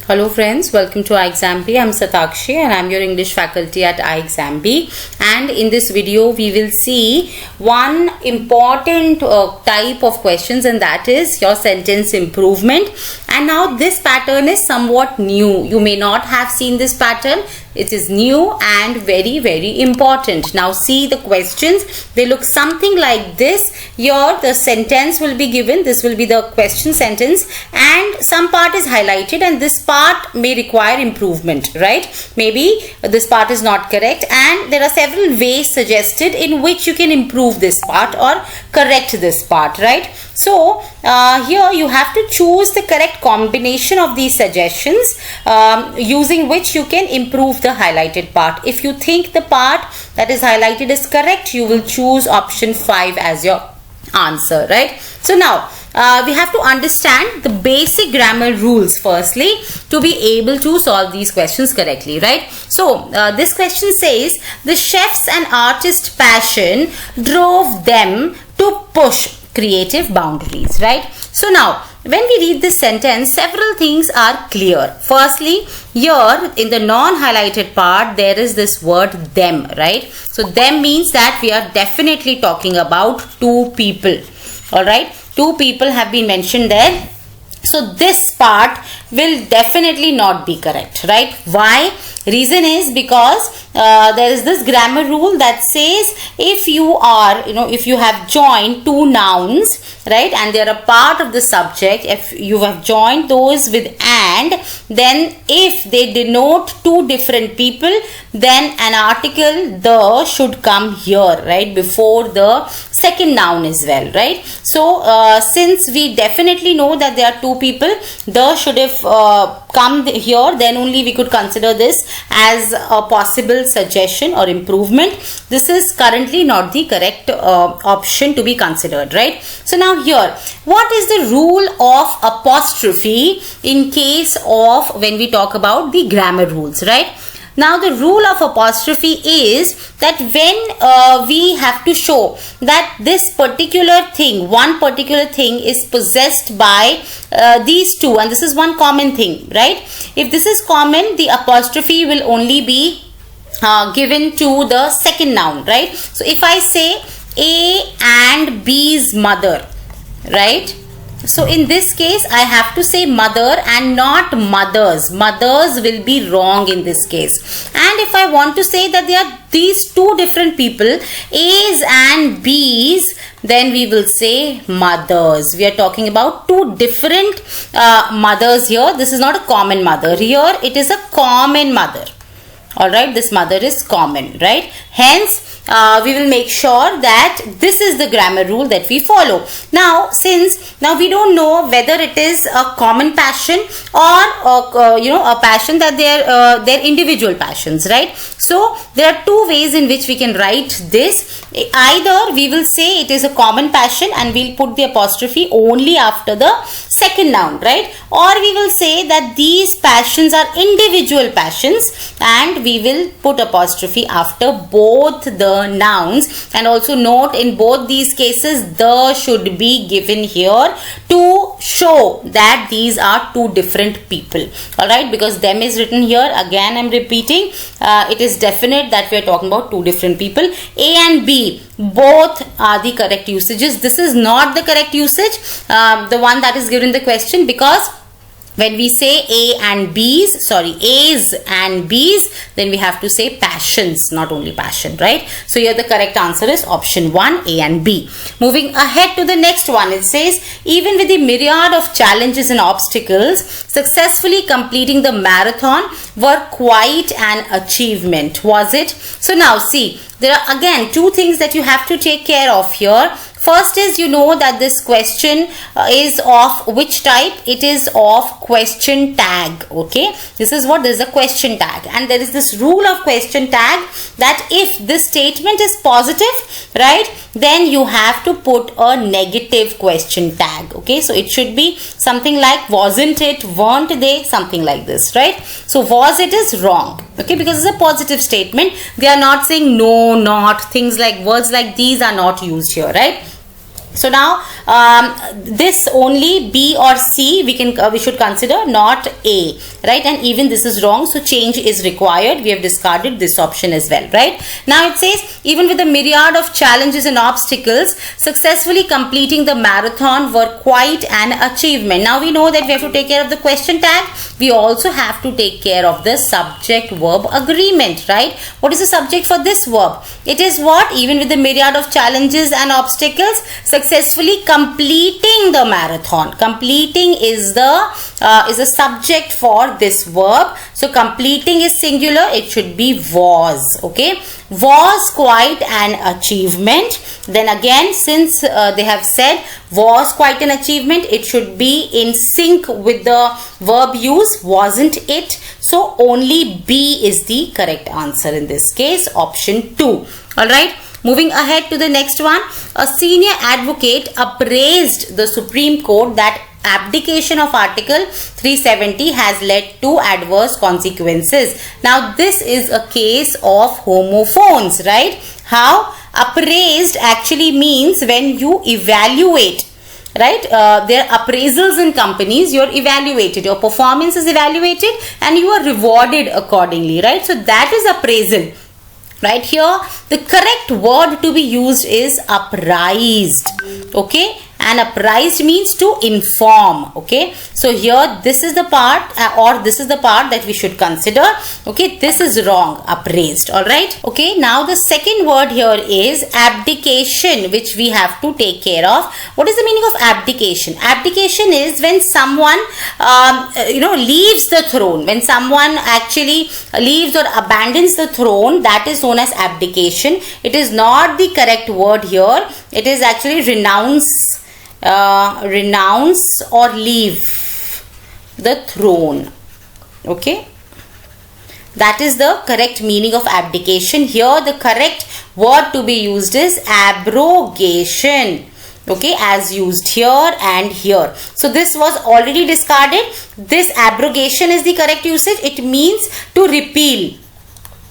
Hello friends, welcome to iExamB. I am Satakshi and I am your English faculty at iExamB, and in this video we will see one important type of questions, and that is your sentence improvement. And now this pattern is somewhat new. You may not have seen this pattern. It is new and very important. Now see the questions. They look something like this. Here the sentence will be given. This will be the question sentence, and some part is highlighted, and this part may require improvement, right? Maybe this part is not correct, and there are several ways suggested in which you can improve this part or correct this part, right? So here you have to choose the correct combination of these suggestions using which you can improve the highlighted part. If you think the part that is highlighted is correct, you will choose option 5 as your answer, right? So now we have to understand the basic grammar rules firstly to be able to solve these questions correctly, right? So this question says the chef's and artist's passion drove them to push creative boundaries, right? So now when we read this sentence, several things are clear. Firstly, here in the non-highlighted part there is this word them, right? So them means that we are definitely talking about two people. All right, two people have been mentioned there. So this part will definitely not be correct, right? Why? Reason is because there is this grammar rule that says if you are, if you have joined two nouns, right, and they are a part of the subject, if you have joined those with and, then if they denote two different people, then an article the should come here, right, before the second noun as well, right? So since we definitely know that there are two people, the should have come here, then only we could consider this as a possible suggestion or improvement. This is currently not the correct option to be considered, right? So now here, what is the rule of apostrophe in case of when we talk about the grammar rules, right? Now the rule of apostrophe is that when we have to show that this particular thing, one particular thing is possessed by these two, and this is one common thing, right? If this is common, the apostrophe will only be given to the second noun, right? So if I say A and B's mother, right? So in this case, I have to say mother and not mothers. Mothers will be wrong in this case. And if I want to say that there are these two different people, A's and B's, then we will say mothers. We are talking about two different mothers here. This is not a common mother. Here it is a common mother. Alright, this mother is common, right? Hence, we will make sure that this is the grammar rule that we follow. Now, since now we don't know whether it is a common passion or a passion that they're individual passions, right? So there are two ways in which we can write this. Either we will say it is a common passion and we'll put the apostrophe only after the second noun, right? Or we will say that these passions are individual passions and we will put apostrophe after both the nouns. And also note, in both these cases the should be given here to show that these are two different people. Alright, because them is written here. Again, I'm repeating, it is definite that we are talking about two different people. A and B, both are the correct usages. This is not the correct usage, the one that is given in the question, because when we say A's and B's, then we have to say passions, not only passion, right? So here the correct answer is option 1, A and B. Moving ahead to the next one, it says, even with the myriad of challenges and obstacles, successfully completing the marathon were quite an achievement, was it? So now see, there are again two things that you have to take care of here. First is, you know that this question is of which type? It is of question tag, okay? This is what, this is a question tag, and there is this rule of question tag that if this statement is positive, right, then you have to put a negative question tag, okay? So it should be something like wasn't it, weren't they, something like this, right? So was it is wrong, okay, because it's a positive statement. They are not saying no, not, things like words like these are not used here, right? So now this only B or C we should consider, not A, right? And even this is wrong, so change is required. We have discarded this option as well, right? Now it says, even with a myriad of challenges and obstacles, successfully completing the marathon were quite an achievement. Now we know that we have to take care of the question tag. We also have to take care of the subject verb agreement, right? What is the subject for this verb? It is what? Even with the myriad of challenges and obstacles, successfully completing the marathon. Completing is the subject for this verb. So completing is singular, it should be was. Okay, was quite an achievement. Then again, since they have said was quite an achievement, it should be in sync with the verb use, wasn't it? So only B is the correct answer in this case, option 2. Alright, moving ahead to the next one. A senior advocate appraised the Supreme Court that abdication of Article 370 has led to adverse consequences. Now this is a case of homophones, right? How? Appraised actually means when you evaluate, right? There are appraisals in companies, you're evaluated, your performance is evaluated and you are rewarded accordingly, right? So that is appraisal. Right here, the correct word to be used is apprised. Okay, and apprised means to inform. Okay, so here this is the part or this is the part that we should consider. Okay, this is wrong, appraised. All right. Okay, now the second word here is abdication, which we have to take care of. What is the meaning of abdication? Abdication is when someone leaves the throne. When someone actually leaves or abandons the throne, that is known as abdication. It is not the correct word here. It is actually renounce or leave the throne. Okay, that is the correct meaning of abdication. Here the correct word to be used is abrogation. Okay, as used here and here. So this was already discarded. This abrogation is the correct usage. It means to repeal.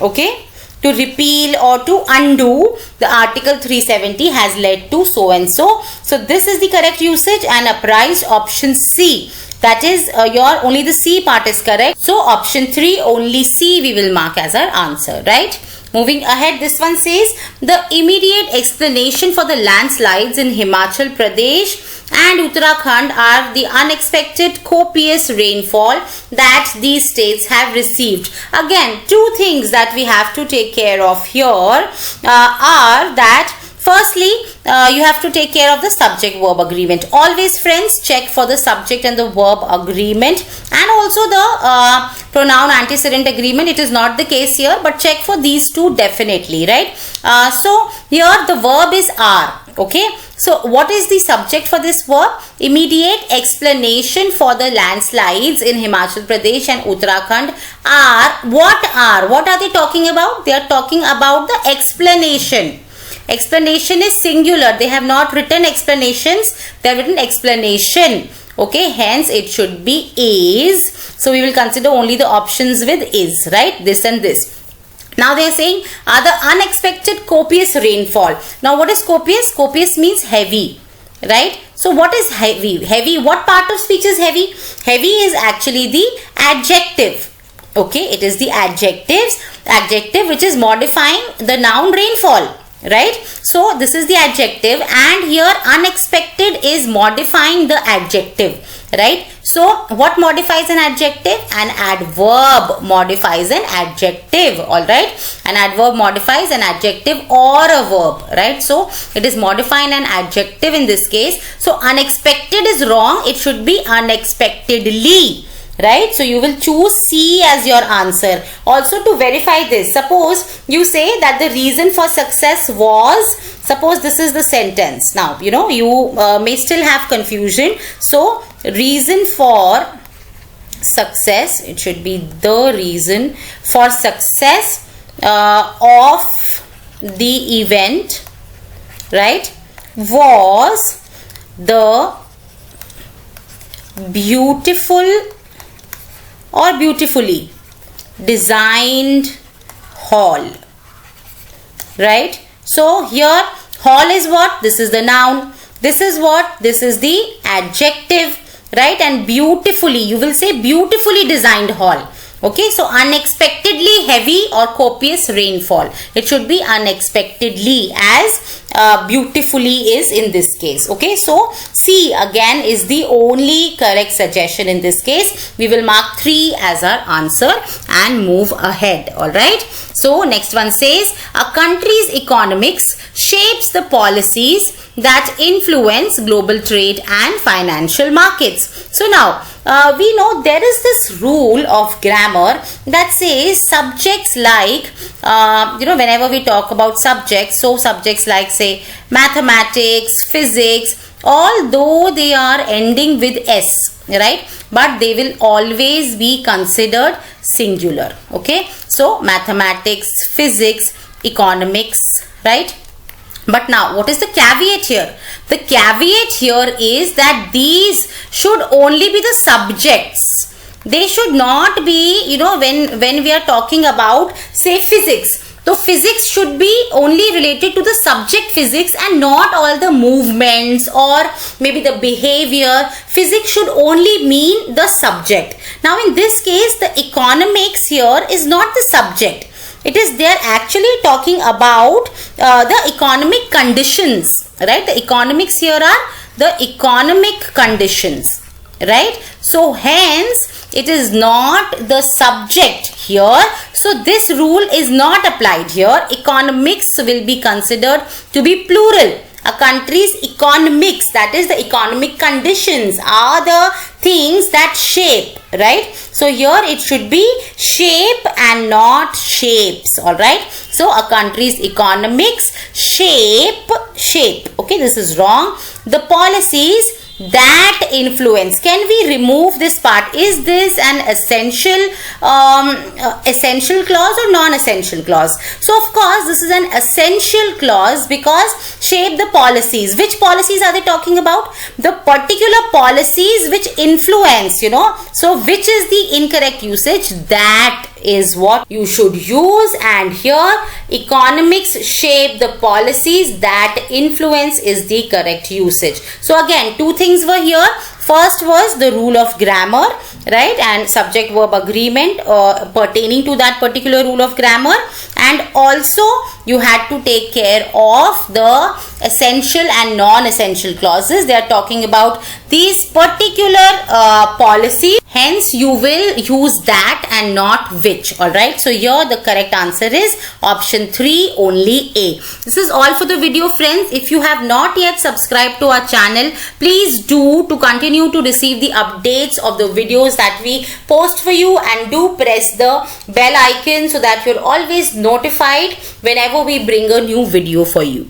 Okay, to repeal or to undo the Article 370 has led to so and so. So this is the correct usage, and apprised, option C. That is your only the C part is correct. So option 3, only C we will mark as our answer, right? Moving ahead, this one says the immediate explanation for the landslides in Himachal Pradesh and Uttarakhand are the unexpected copious rainfall that these states have received. Again, two things that we have to take care of here are that firstly, you have to take care of the subject-verb agreement. Always, friends, check for the subject and the verb agreement, and also the pronoun antecedent agreement. It is not the case here, but check for these two definitely, right? So here the verb is are. Okay, so what is the subject for this verb? Immediate explanation for the landslides in Himachal Pradesh and Uttarakhand are. What are they talking about? They are talking about the explanation. Explanation is singular. They have not written explanations. They have written explanation. Okay, hence it should be is. So we will consider only the options with is, right? This and this. Now they are saying are the unexpected copious rainfall. Now what is copious? Copious means heavy, right? So what is heavy? Heavy, what part of speech is heavy? Heavy is actually the adjective. Okay, it is the adjective which is modifying the noun rainfall. Right, so this is the adjective, and here unexpected is modifying the adjective, right? So what modifies an adjective? An adverb modifies an adjective. All right, an adverb modifies an adjective or a verb, right? So it is modifying an adjective in this case. So unexpected is wrong, it should be unexpectedly. Right, so you will choose C as your answer. Also, to verify this, suppose you say that the reason for success was, suppose this is the sentence. Now, you may still have confusion. So, reason for success, it should be the reason for success of the event, right, was the beautifully designed hall, right? So here hall is what? This is the noun. This is what? This is the adjective, right? And beautifully, you will say beautifully designed hall. Okay, so unexpectedly heavy or copious rainfall. It should be unexpectedly, as beautifully is in this case. Okay, so C again is the only correct suggestion in this case. We will mark 3 as our answer and move ahead. Alright, so next one says, a country's economics shapes the policies that influence global trade and financial markets. So now, we know there is this rule of grammar that says subjects like, whenever we talk about subjects, so subjects like say mathematics, physics, although they are ending with S, right? But they will always be considered singular. Okay, so mathematics, physics, economics, right? But now, what is the caveat here? The caveat here is that these should only be the subjects. They should not be, when we are talking about, say, physics. So, physics should be only related to the subject physics and not all the movements or maybe the behavior. Physics should only mean the subject. Now, in this case, the economics here is not the subject. It is, they are actually talking about the economic conditions, right? The economics here are the economic conditions, right? So hence it is not the subject here. So this rule is not applied here. Economics will be considered to be plural. A country's economics, that is the economic conditions, are the things that shape, right? So here it should be shape and not shapes, alright? So a country's economics shape. Okay, this is wrong. The policies that influence. Can we remove this part? Is this an essential clause or non-essential clause? So of course this is an essential clause because shape the policies. Which policies are they talking about? The particular policies which influence, So which is the incorrect usage? That is what you should use, and here economics shape the policies that influence is the correct usage. So again, two things were here. First was the rule of grammar, right, and subject verb agreement pertaining to that particular rule of grammar, and also you had to take care of the essential and non-essential clauses. They are talking about these particular policies, hence you will use that and not which. Alright, so here the correct answer is option 3, only A. This is all for the video, friends. If you have not yet subscribed to our channel, please do, to continue to receive the updates of the videos that we post for you, and do press the bell icon so that you're always notified whenever we bring a new video for you.